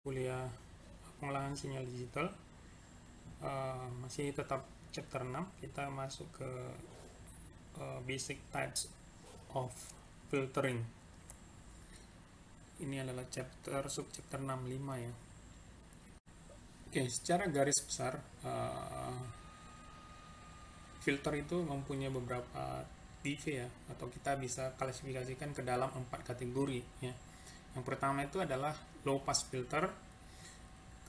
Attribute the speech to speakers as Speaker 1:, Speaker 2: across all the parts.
Speaker 1: Kuliah pengolahan sinyal digital, masih tetap chapter 6. Kita masuk ke basic types of filtering. Ini adalah subchapter 65 ya. Oke, secara garis besar filter itu mempunyai beberapa tipe ya, atau kita bisa klasifikasikan ke dalam 4 kategori ya. Yang pertama itu adalah low pass filter,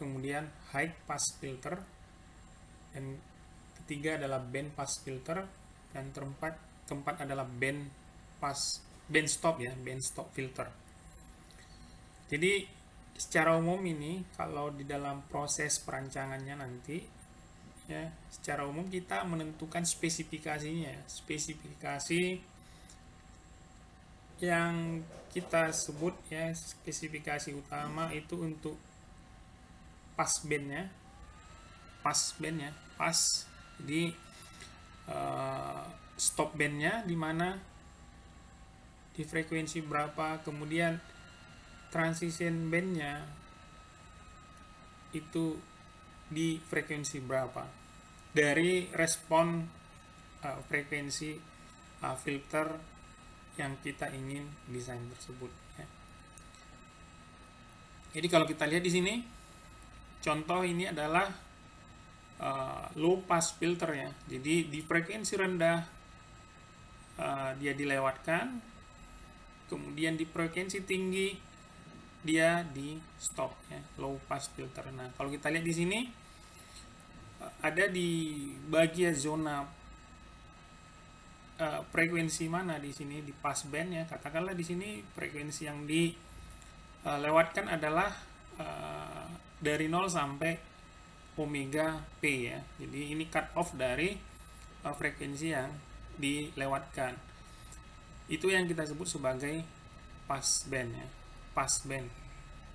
Speaker 1: kemudian high pass filter, dan ketiga adalah band pass filter, dan keempat adalah band stop ya, band stop filter. Jadi secara umum ini kalau di dalam proses perancangannya nanti ya, secara umum kita menentukan spesifikasinya, spesifikasi yang kita sebut ya, spesifikasi utama itu untuk pass bandnya, jadi stop bandnya di mana, di frekuensi berapa, kemudian transition bandnya itu di frekuensi berapa dari respon frekuensi filter yang kita ingin desain tersebut ya. Jadi kalau kita lihat di sini contoh, ini adalah low pass filter ya. Jadi di frekuensi rendah dia dilewatkan, kemudian di frekuensi tinggi dia di stop ya, low pass filter. Nah, kalau kita lihat di sini ada di bagian zona frekuensi mana di sini, di pass band ya. Katakanlah di sini frekuensi yang dilewatkan adalah dari 0 sampai omega p ya. Jadi ini cut off dari frekuensi yang dilewatkan. Itu yang kita sebut sebagai pass band ya, pass band.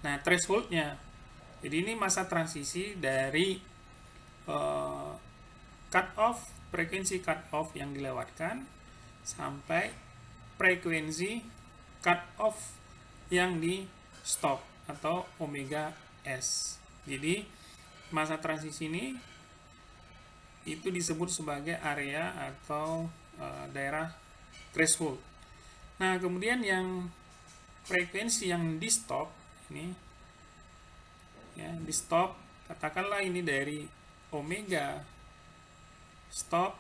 Speaker 1: Nah, thresholdnya, jadi ini masa transisi dari frekuensi cut off yang dilewatkan sampai frekuensi cut off yang di stop atau omega s. Jadi masa transisi ini itu disebut sebagai area atau daerah threshold. Nah, kemudian yang frekuensi yang di stop ini ya, di stop, katakanlah ini dari omega stop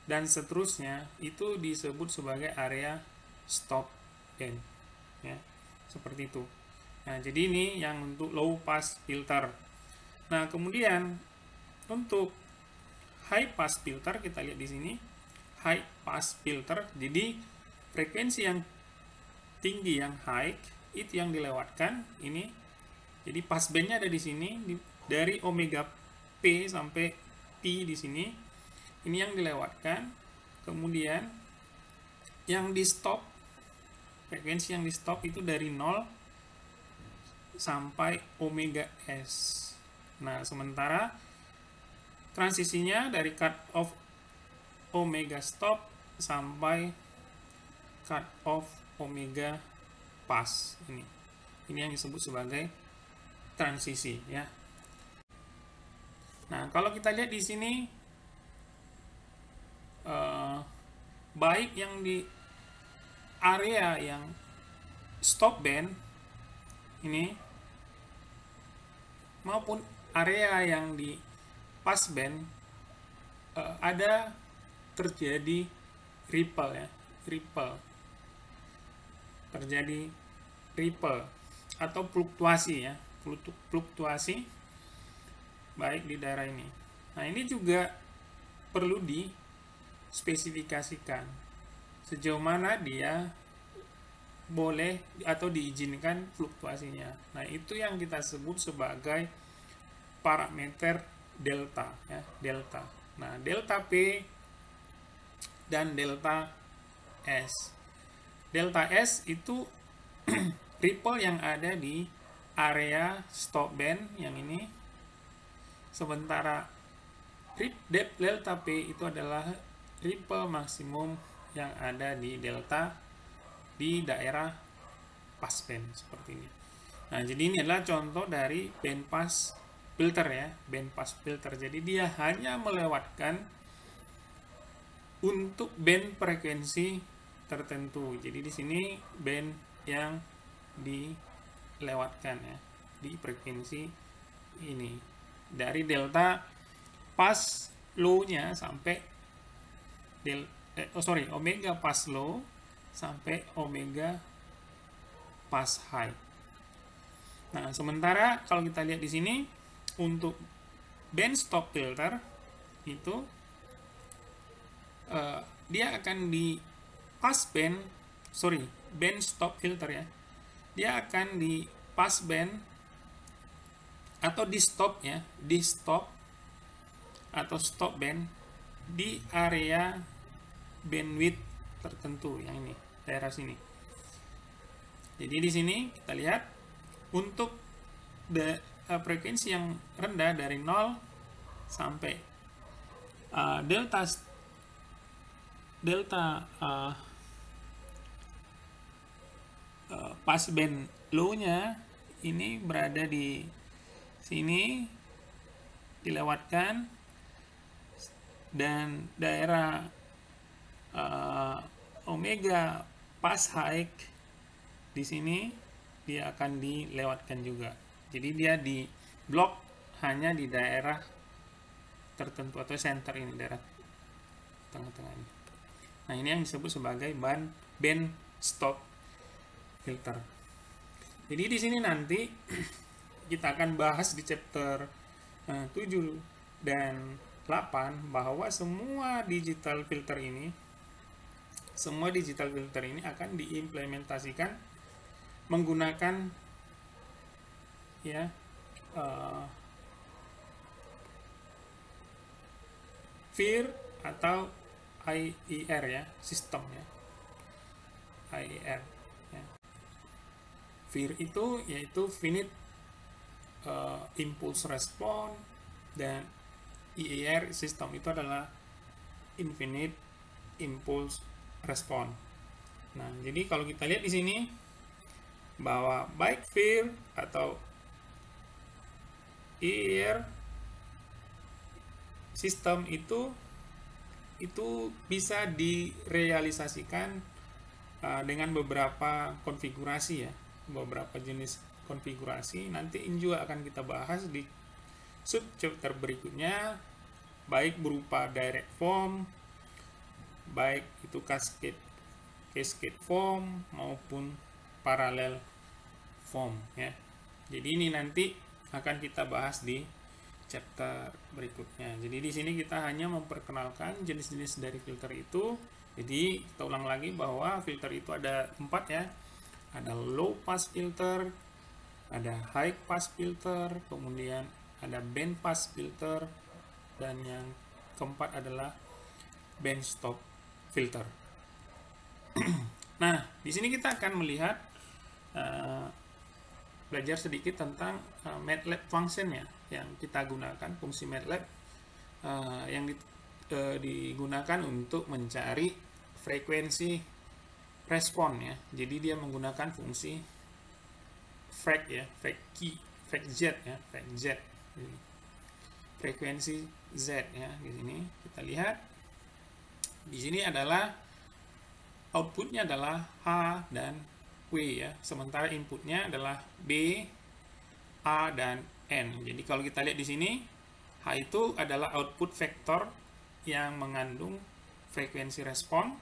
Speaker 1: dan seterusnya, itu disebut sebagai area stop band ya, seperti itu. Nah, jadi ini yang untuk low pass filter. Nah, kemudian untuk high pass filter, kita lihat di sini high pass filter. Jadi frekuensi yang tinggi, yang high, itu yang dilewatkan ini. Jadi pass bandnya ada di sini, dari omega p sampai p di sini. Ini yang dilewatkan. Kemudian yang di stop, frekuensi yang di stop itu dari 0 sampai omega s. Nah, sementara transisinya dari cut off omega stop sampai cut off omega pass ini. Ini yang disebut sebagai transisi ya. Nah, kalau kita lihat di sini baik yang di area yang stop band ini maupun area yang di pass band ada terjadi ripple ya, terjadi ripple atau fluktuasi ya, fluktuasi baik di daerah ini. Nah, ini juga perlu dispesifikasikan sejauh mana dia boleh atau diizinkan fluktuasinya. Nah, itu yang kita sebut sebagai parameter delta ya, delta. Nah, delta P dan delta S. Delta S itu ripple yang ada di area stop band yang ini. Sementara delta P itu adalah ripple maksimum yang ada di delta di daerah pass band seperti ini. Nah, jadi ini adalah contoh dari bandpass filter ya, bandpass filter. Jadi dia hanya melewatkan untuk band frekuensi tertentu. Jadi di sini band yang dilewatkan ya, di frekuensi ini dari delta pass low-nya sampai omega pass low sampai omega pass high. Nah, sementara kalau kita lihat di sini untuk band stop filter itu dia akan di pass band stop filter ya. Dia akan di pass band atau di stop ya, di stop atau stop band di area bandwidth tertentu yang ini, daerah sini. Jadi di sini kita lihat untuk frekuensi yang rendah dari 0 sampai passband low-nya ini berada di sini, dilewatkan, dan daerah omega pass high di sini dia akan dilewatkan juga. Jadi dia di blok hanya di daerah tertentu atau center ini, daerah tengah-tengah ini. Nah, ini yang disebut sebagai band stop filter. Jadi di sini nanti kita akan bahas di chapter 7 dan 8 bahwa semua digital filter ini akan diimplementasikan menggunakan ya FIR atau IER ya, sistem ya, IER ya. FIR itu yaitu finite impulse response, dan IER sistem itu adalah infinite impulse response. Nah, jadi kalau kita lihat di sini bahwa baik FIR atau IER sistem itu bisa direalisasikan dengan beberapa konfigurasi ya, beberapa jenis konfigurasi. Nanti ini juga akan kita bahas di sub chapter berikutnya, baik berupa direct form, baik itu cascade form maupun parallel form ya. Jadi ini nanti akan kita bahas di chapter berikutnya. Jadi di sini kita hanya memperkenalkan jenis-jenis dari filter itu. Jadi kita ulang lagi bahwa filter itu ada 4 ya. Ada low pass filter, ada high pass filter, kemudian ada band pass filter, dan yang keempat adalah band stop filter. Nah, di sini kita akan melihat belajar sedikit tentang MATLAB function ya, yang kita gunakan, fungsi MATLAB yang digunakan untuk mencari frekuensi respon ya. Jadi dia menggunakan fungsi frek ya, frek Z ya, frek Z. Frekuensi Z ya. Di sini kita lihat, di sini adalah outputnya adalah H dan W ya, sementara inputnya adalah B, A, dan N. Jadi kalau kita lihat di sini, H itu adalah output vektor yang mengandung frekuensi respon,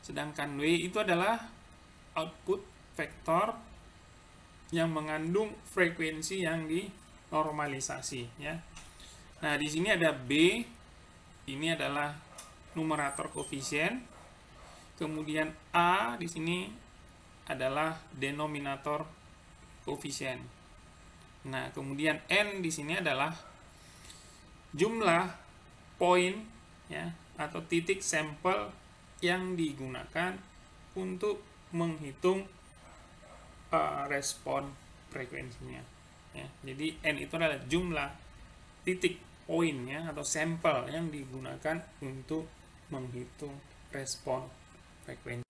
Speaker 1: sedangkan W itu adalah output vektor yang mengandung frekuensi yang dinormalisasi ya. Nah, di sini ada B, ini adalah numerator koefisien, kemudian A di sini adalah denominator koefisien. Nah, kemudian N di sini adalah jumlah poin ya, atau titik sampel yang digunakan untuk menghitung respon frekuensinya ya. Jadi N itu adalah jumlah titik poin ya, atau sampel yang digunakan untuk menghitung respon frekuensi.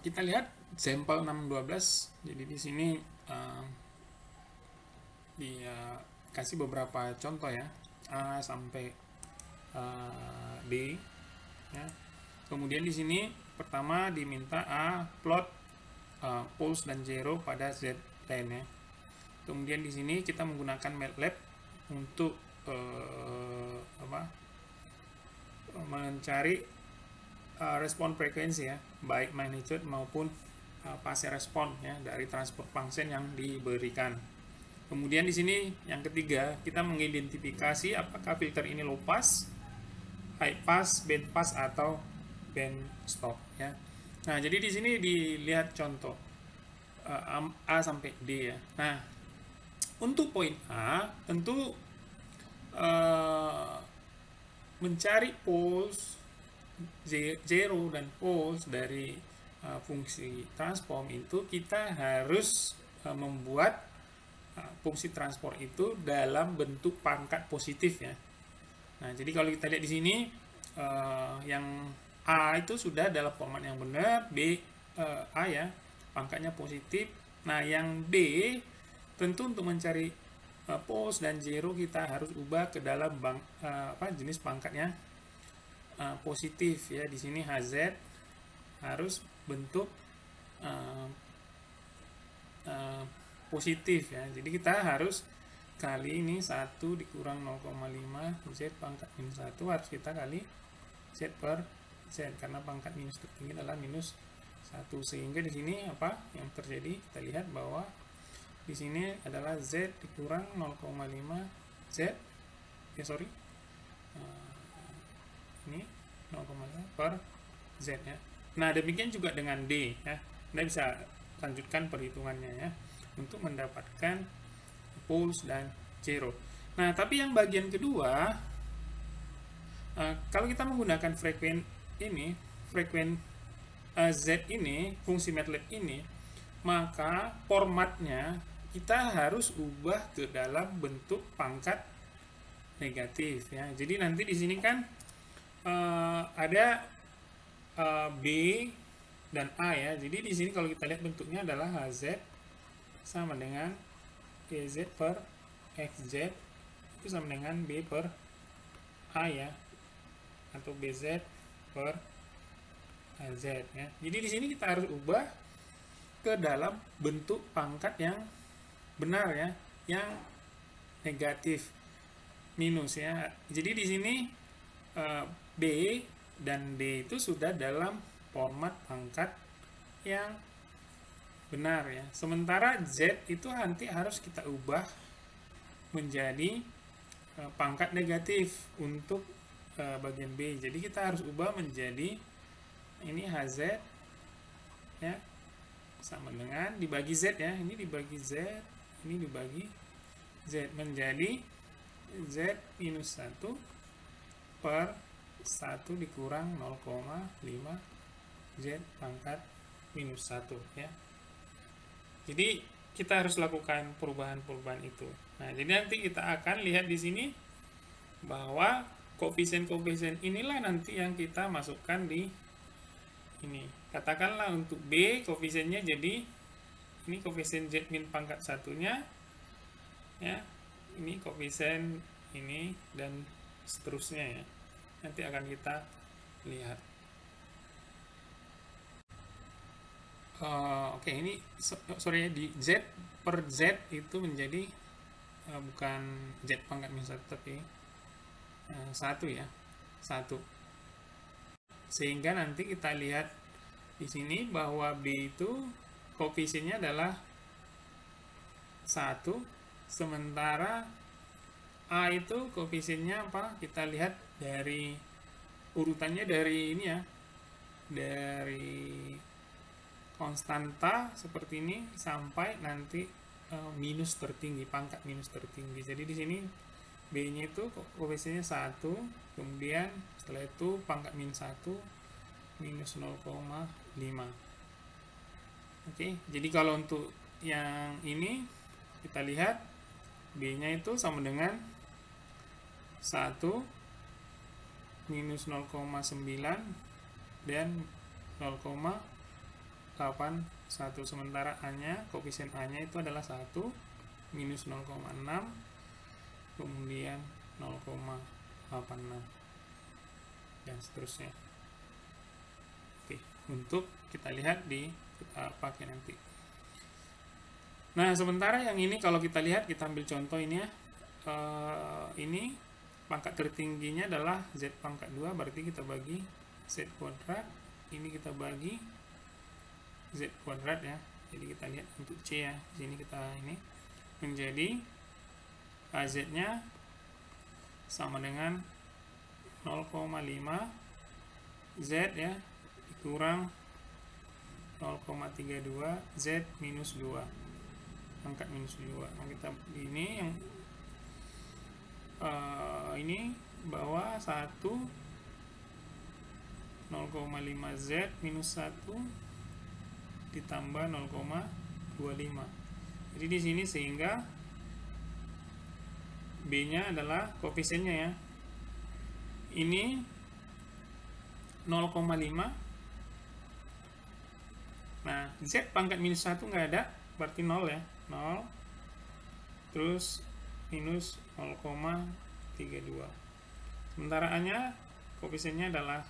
Speaker 1: Kita lihat sampel 612. Jadi di sini dia kasih beberapa contoh ya, A sampai D ya. Kemudian di sini pertama diminta A plot poles dan zero pada Z line ya. Kemudian di sini kita menggunakan MATLAB untuk mencari respon frekuensi ya, baik magnitude maupun fase respon ya dari transfer function yang diberikan. Kemudian di sini yang ketiga, kita mengidentifikasi apakah filter ini low pass, high pass, band pass atau band stop ya. Nah, jadi di sini dilihat contoh A sampai D ya. Nah, untuk poin A tentu mencari poles zero dan poles dari fungsi transform itu kita harus membuat fungsi transform itu dalam bentuk pangkat positif ya. Nah, jadi kalau kita lihat di sini yang A itu sudah dalam format yang benar, B A ya, pangkatnya positif. Nah, yang D tentu untuk mencari poles dan zero kita harus ubah ke dalam jenis pangkatnya positif ya. Di sini HZ harus bentuk positif ya. Jadi kita harus kali ini 1 dikurang 0,5 Z pangkat minus 1 harus kita kali Z per Z, karena pangkat minus tertinggi adalah minus 1, sehingga di sini apa yang terjadi, kita lihat bahwa di sini adalah Z dikurang 0,5 Z ya, sorry ini 0,5 per Z ya. Nah, demikian juga dengan D ya. Anda bisa lanjutkan perhitungannya ya untuk mendapatkan poles dan zero. Nah, tapi yang bagian kedua, kalau kita menggunakan frekuensi Z ini, fungsi MATLAB ini, maka formatnya kita harus ubah ke dalam bentuk pangkat negatif ya. Jadi nanti di sini kan ada B dan A ya. Jadi di sini kalau kita lihat bentuknya adalah HZ sama dengan EZ per XZ itu sama dengan B per A ya, atau BZ per AZ ya. Jadi di sini kita harus ubah ke dalam bentuk pangkat yang benar ya, yang negatif minus ya. Jadi di sini B dan D itu sudah dalam format pangkat yang benar ya. Sementara Z itu nanti harus kita ubah menjadi pangkat negatif untuk bagian B. Jadi kita harus ubah menjadi ini HZ ya, sama dengan dibagi Z ya. Ini dibagi Z, ini dibagi Z, menjadi Z minus 1 per 1 dikurang 0,5 Z pangkat minus 1 ya. Jadi kita harus lakukan perubahan-perubahan itu. Nah, jadi nanti kita akan lihat di sini bahwa koefisien-koefisien inilah nanti yang kita masukkan di ini. Katakanlah untuk B koefisiennya jadi ini koefisien Z min pangkat satunya ya. Ini koefisien ini dan seterusnya ya. Nanti akan kita lihat. Oke, ini sorry di Z per Z itu menjadi bukan Z pangkat minus 1 tapi 1 ya, 1. Sehingga nanti kita lihat di sini bahwa B itu koefisiennya adalah 1, sementara A itu koefisiennya apa? Kita lihat dari urutannya dari ini ya, dari konstanta seperti ini sampai nanti minus tertinggi, pangkat minus tertinggi. Jadi di sini B-nya itu koefisiennya 1, kemudian setelah itu pangkat minus 1 minus 0,5. Oke, jadi kalau untuk yang ini kita lihat B-nya itu sama dengan 1 minus 0,9 dan 0,81, sementara A-nya, koefisien A-nya itu adalah 1, minus 0,6, kemudian 0,86 dan seterusnya. Oke, untuk kita lihat kita pakai nanti. Nah, sementara yang ini kalau kita lihat, kita ambil contoh ini ya. Ini pangkat tertingginya adalah Z pangkat 2, berarti kita bagi Z kuadrat. Ini kita bagi Z kuadrat ya. Jadi kita lihat untuk C ya. Di sini kita ini menjadi Z-nya sama dengan 0,5 Z ya dikurang 0,32 Z minus 2, pangkat minus 2. Nah, kita ini yang ini bawah 1 0,5 Z minus 1 ditambah 0,25. Jadi di sini sehingga B-nya adalah koefisiennya ya. Ini 0,5. Nah, Z pangkat minus 1 nggak ada, berarti 0 ya. 0. Terus minus 0,32. Sementara A-nya koefisiennya adalah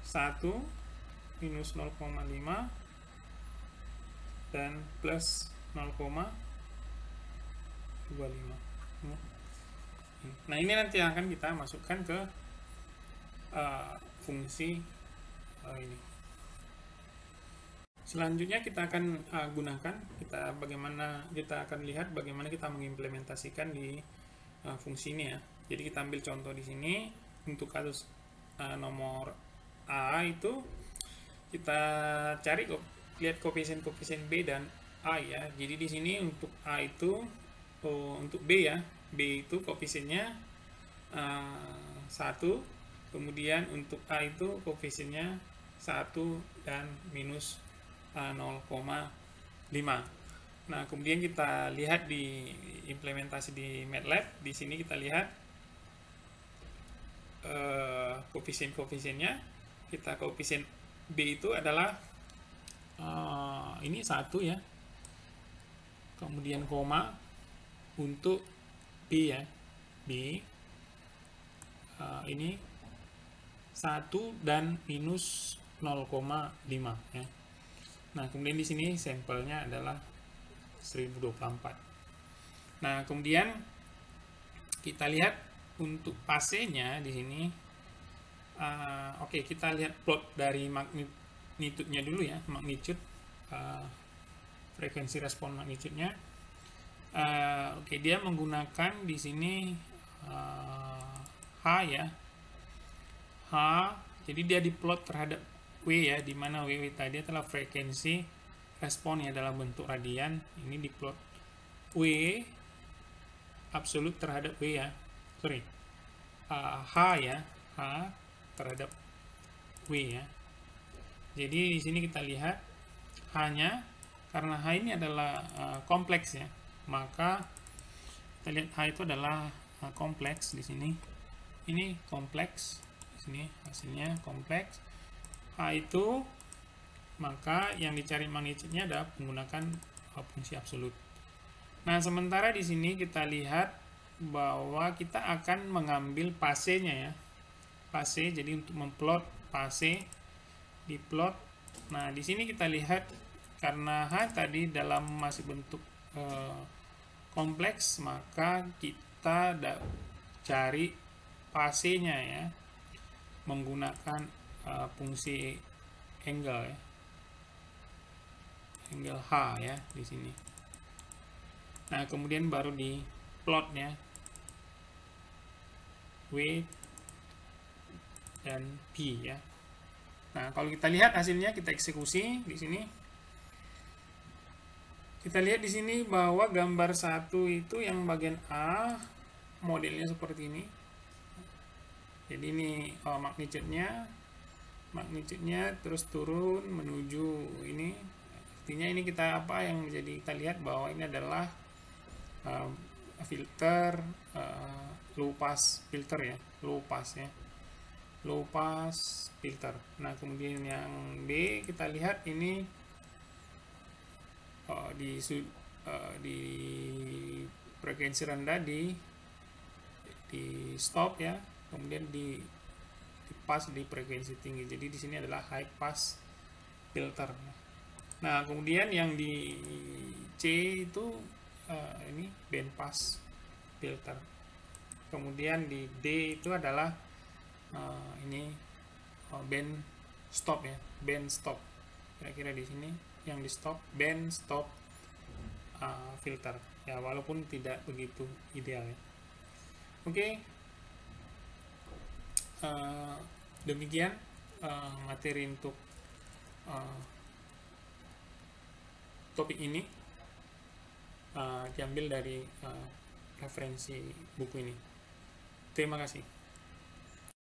Speaker 1: 1 minus 0,5 dan plus 0,25. Nah, ini nanti akan kita masukkan ke fungsi ini. Selanjutnya kita akan gunakan, kita akan lihat bagaimana kita mengimplementasikan di fungsi ini ya. Jadi kita ambil contoh di sini untuk kasus nomor A itu kita cari lihat koefisien B dan A ya. Jadi di sini untuk A itu untuk B ya. B itu koefisiennya 1, kemudian untuk A itu koefisiennya 1 dan minus 0,5. Nah, kemudian kita lihat di implementasi di MATLAB. Di sini kita lihat koefisien-koefisiennya. Kita koefisien B itu adalah ini 1 ya. Kemudian koma untuk B ya. B ini 1 dan minus 0,5 ya. Nah, kemudian di sini sampelnya adalah 1024. Nah, kemudian kita lihat untuk fasenya di sini. Oke, kita lihat plot dari magnitude-nya dulu ya, magnitude frekuensi respon magnitude-nya. Oke, dia menggunakan di sini H ya. H, jadi dia diplot terhadap W ya, di mana W tadi adalah frekuensi respon ya dalam bentuk radian. Ini diplot W absolut terhadap W ya. Sorry. H ya, H terhadap W ya. Jadi di sini kita lihat H-nya, karena H ini adalah kompleks ya, maka kita lihat H itu adalah kompleks di sini. Ini kompleks, di sini hasilnya kompleks. H itu, maka yang dicari magnitude-nya adalah menggunakan fungsi absolut. Nah, sementara di sini kita lihat bahwa kita akan mengambil fasenya ya. Fase, jadi untuk memplot fase diplot. Nah, di sini kita lihat karena H tadi dalam masih bentuk kompleks, maka kita cari fasenya ya menggunakan fungsi angle ya. Angle H ya di sini. Nah, kemudian baru di plotnya W dan P ya. Nah, kalau kita lihat hasilnya, kita eksekusi di sini. Kita lihat di sini bahwa gambar 1 itu yang bagian A modelnya seperti ini. Jadi ini magnitude-nya terus turun menuju ini. Artinya ini kita yang menjadi kita lihat bahwa ini adalah filter low pass filter ya, low pass filter. Nah, kemudian yang B kita lihat ini di frekuensi rendah di stop ya, kemudian di pass di frekuensi tinggi. Jadi di sini adalah high pass filter. Nah, kemudian yang di C itu ini band pass filter. Kemudian di D itu adalah ini band stop ya, band stop. Kira-kira di sini yang di stop, band stop filter. Ya, walaupun tidak begitu ideal ya. Oke. Demikian materi untuk topik ini, diambil dari referensi buku ini. Terima kasih.